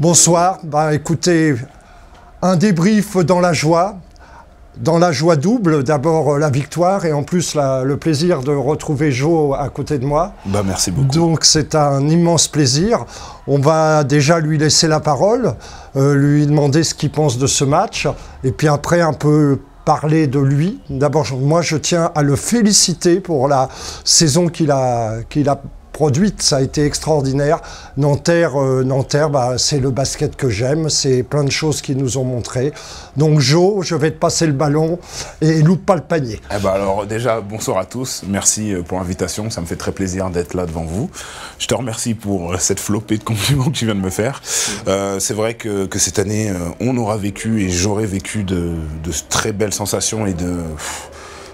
Bonsoir, écoutez, un débrief dans la joie double, d'abord la victoire et en plus le plaisir de retrouver Jo à côté de moi. Merci beaucoup. Donc c'est un immense plaisir. On va déjà lui laisser la parole, lui demander ce qu'il pense de ce match et puis après un peu parler de lui. D'abord, moi je tiens à le féliciter pour la saison qu'il a produite, ça a été extraordinaire. Nanterre, c'est le basket que j'aime, c'est plein de choses qu'ils nous ont montré. Donc Jo, je vais te passer le ballon et loupe pas le panier. Alors déjà, bonsoir à tous, merci pour l'invitation, ça me fait très plaisir d'être là devant vous. Je te remercie pour cette flopée de compliments que tu viens de me faire. C'est vrai que cette année, on aura vécu et j'aurai vécu de très belles sensations et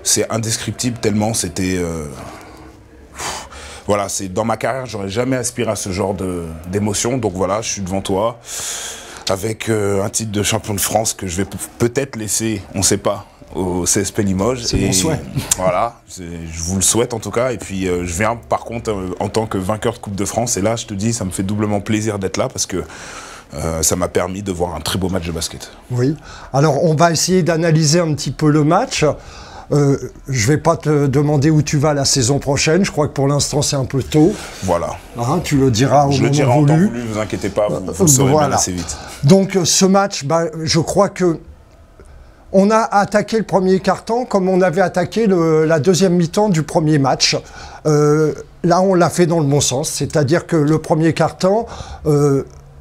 c'est indescriptible tellement c'était... Voilà, c'est dans ma carrière, j'aurais jamais aspiré à ce genre d'émotion. Donc voilà, je suis devant toi avec un titre de champion de France que je vais peut-être laisser, on ne sait pas, au CSP Limoges. C'est mon souhait. Voilà, je vous le souhaite en tout cas. Et puis je viens par contre en tant que vainqueur de Coupe de France. Et là, je te dis, ça me fait doublement plaisir d'être là parce que ça m'a permis de voir un très beau match de basket. Oui, alors on va essayer d'analyser un petit peu le match. Je vais pas te demander où tu vas la saison prochaine. Je crois que pour l'instant c'est un peu tôt. Voilà. Tu le diras au moment voulu. Je le dirai en temps voulu, vous inquiétez pas, vous le saurez bien assez vite. Donc ce match, je crois que on a attaqué le premier quart-temps comme on avait attaqué la deuxième mi-temps du premier match. Là on l'a fait dans le bon sens, c'est-à-dire que le premier quart-temps,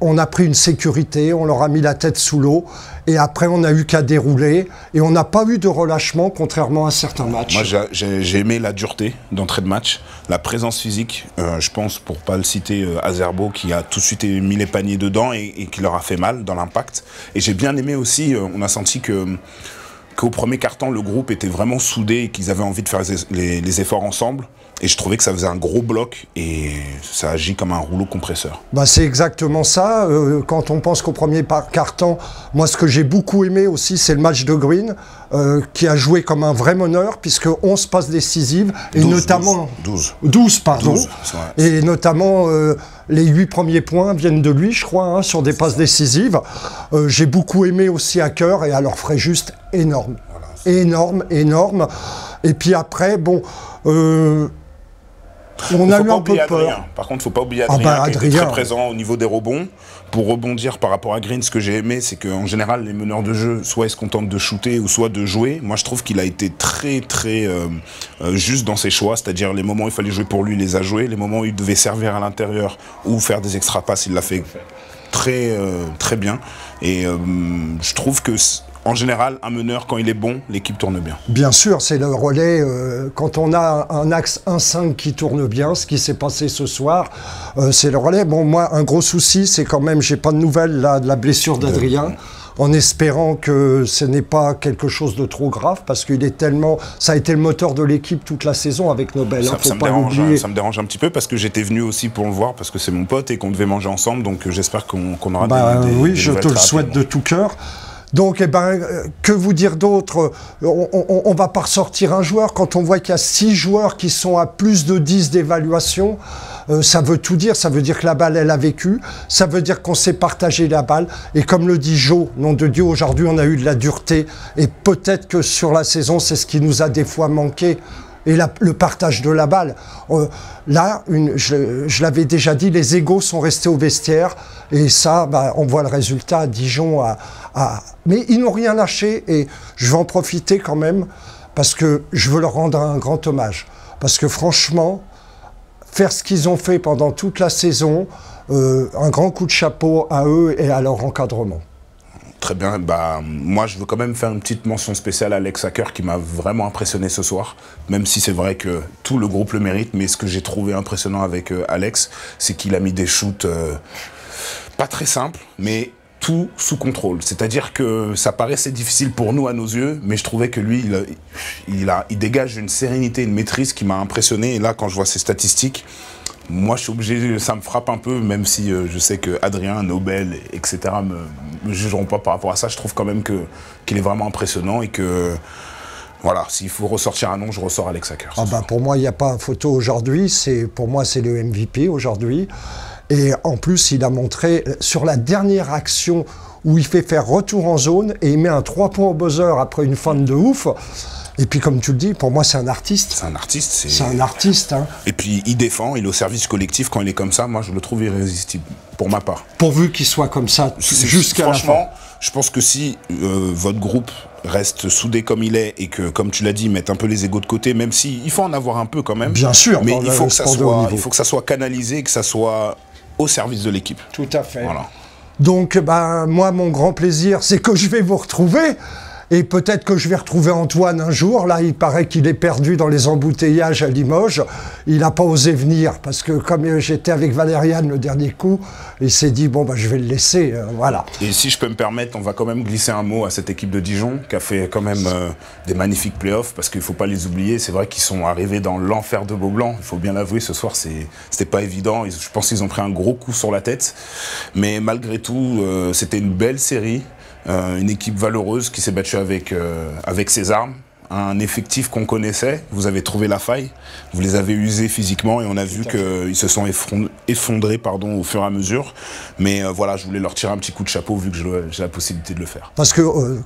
on a pris une sécurité, on leur a mis la tête sous l'eau et après on n'a eu qu'à dérouler et on n'a pas eu de relâchement contrairement à certains matchs. Moi j'ai aimé la dureté d'entrée de match, la présence physique, je pense pour pas le citer Azerbo qui a tout de suite mis les paniers dedans et qui leur a fait mal dans l'impact. Et j'ai bien aimé aussi, on a senti qu'au premier quart-temps le groupe était vraiment soudé et qu'ils avaient envie de faire les efforts ensemble. Et je trouvais que ça faisait un gros bloc et ça agit comme un rouleau compresseur. C'est exactement ça. Quand on pense qu'au premier quart-temps, moi ce que j'ai beaucoup aimé aussi, c'est le match de Green, qui a joué comme un vrai meneur, puisque 11 passes décisives, et 12, notamment... 12, pardon. 12, et notamment, les 8 premiers points viennent de lui, je crois, sur des passes décisives. J'ai beaucoup aimé aussi à cœur, et alors Fréjus, énorme. Voilà, énorme. Et puis après, on a eu un peu peur. Par contre, il ne faut pas oublier Adrien, qui était très présent au niveau des rebonds. Pour rebondir par rapport à Green, ce que j'ai aimé, c'est qu'en général, les meneurs de jeu, soit ils se contentent de shooter ou soit de jouer. Moi, je trouve qu'il a été très juste dans ses choix. C'est-à-dire les moments où il fallait jouer pour lui, il les a joués. Les moments où il devait servir à l'intérieur ou faire des extra passes, il l'a fait très bien. Et je trouve que... En général, un meneur, quand il est bon, l'équipe tourne bien. Bien sûr, c'est le relais. Quand on a un axe 1-5 qui tourne bien, ce qui s'est passé ce soir, c'est le relais. Moi, un gros souci, c'est quand même, j'ai pas de nouvelles là, de la blessure d'Adrien, en espérant que ce n'est pas quelque chose de trop grave, parce qu'il est tellement... Ça a été le moteur de l'équipe toute la saison avec Nobel. Ça me dérange un petit peu, parce que j'étais venu aussi pour le voir, parce que c'est mon pote et qu'on devait manger ensemble, donc j'espère qu'on aura des je te le souhaite de tout cœur. Donc, que vous dire d'autre? On ne va pas ressortir un joueur. Quand on voit qu'il y a 6 joueurs qui sont à plus de 10 d'évaluation, ça veut tout dire. Ça veut dire que la balle, elle a vécu. Ça veut dire qu'on sait partager la balle. Et comme le dit Jo, nom de Dieu, aujourd'hui, on a eu de la dureté. Et peut-être que sur la saison, c'est ce qui nous a des fois manqué. Et le partage de la balle. Là, je l'avais déjà dit, les égos sont restés au vestiaire. Et ça, on voit le résultat à Dijon. Mais ils n'ont rien lâché. Et je vais en profiter quand même, parce que je veux leur rendre un grand hommage. Parce que franchement, faire ce qu'ils ont fait pendant toute la saison, un grand coup de chapeau à eux et à leur encadrement. Très bien, moi je veux quand même faire une petite mention spéciale à Alex Hacker qui m'a vraiment impressionné ce soir, même si c'est vrai que tout le groupe le mérite, mais ce que j'ai trouvé impressionnant avec Alex, c'est qu'il a mis des shoots pas très simples, mais tout sous contrôle. C'est-à-dire que ça paraissait difficile pour nous à nos yeux, mais je trouvais que lui, il dégage une sérénité, une maîtrise qui m'a impressionné, et là quand je vois ses statistiques, moi, je suis obligé, ça me frappe un peu, même si je sais que Adrien, Nobel, etc. me jugeront pas par rapport à ça. Je trouve quand même qu'il est vraiment impressionnant et que, voilà, s'il faut ressortir un nom, je ressors Alex Hacker. Pour moi, il n'y a pas photo aujourd'hui. Pour moi, c'est le MVP aujourd'hui. Et en plus, il a montré sur la dernière action où il fait faire retour en zone et il met un 3 points au buzzer après une fin de ouf. Et puis comme tu le dis, pour moi c'est un artiste. C'est un artiste. C'est un artiste. Hein. Et puis il défend, il est au service collectif. Quand il est comme ça, moi je le trouve irrésistible, pour ma part. Pourvu qu'il soit comme ça jusqu'à la fin. Franchement, je pense que si votre groupe reste soudé comme il est et que, comme tu l'as dit, mettre un peu les égos de côté, même si il faut en avoir un peu quand même. Bien sûr, mais il faut que ça soit canalisé, que ça soit au service de l'équipe. Tout à fait. Voilà. Donc, moi, mon grand plaisir, c'est que je vais vous retrouver. Et peut-être que je vais retrouver Antoine un jour. Là, il paraît qu'il est perdu dans les embouteillages à Limoges. Il n'a pas osé venir parce que comme j'étais avec Valériane le dernier coup, il s'est dit, bon, je vais le laisser, voilà. Et si je peux me permettre, on va quand même glisser un mot à cette équipe de Dijon qui a fait quand même des magnifiques playoffs parce qu'il ne faut pas les oublier. C'est vrai qu'ils sont arrivés dans l'enfer de Beaublanc. Il faut bien l'avouer, ce soir, c'était pas évident. Je pense qu'ils ont pris un gros coup sur la tête. Mais malgré tout, c'était une belle série. Une équipe valeureuse qui s'est battue avec ses armes, un effectif qu'on connaissait, vous avez trouvé la faille, vous les avez usés physiquement et on a vu qu'ils se sont effondrés au fur et à mesure. Mais voilà, je voulais leur tirer un petit coup de chapeau vu que j'ai la possibilité de le faire. Parce que,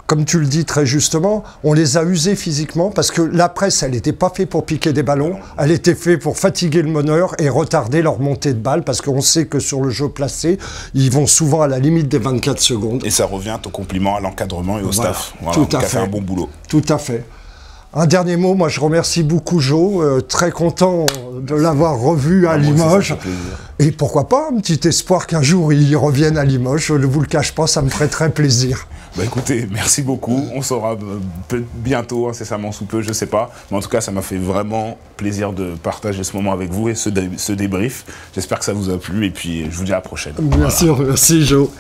comme tu le dis très justement, on les a usés physiquement parce que la presse, elle n'était pas faite pour piquer des ballons, elle était faite pour fatiguer le meneur et retarder leur montée de balle parce qu'on sait que sur le jeu placé, ils vont souvent à la limite des 24 secondes. Et ça revient au compliment à l'encadrement et au staff, qui a fait un bon boulot. Tout à fait. Un dernier mot, moi je remercie beaucoup Joe, très content de l'avoir revu à Limoges. Et pourquoi pas, un petit espoir qu'un jour il revienne à Limoges, je ne vous le cache pas, ça me ferait très plaisir. Écoutez, merci beaucoup, on saura bientôt, incessamment sous peu, je sais pas. Mais en tout cas, ça m'a fait vraiment plaisir de partager ce moment avec vous et ce débrief. J'espère que ça vous a plu et puis je vous dis à la prochaine. Bien sûr, merci Joe.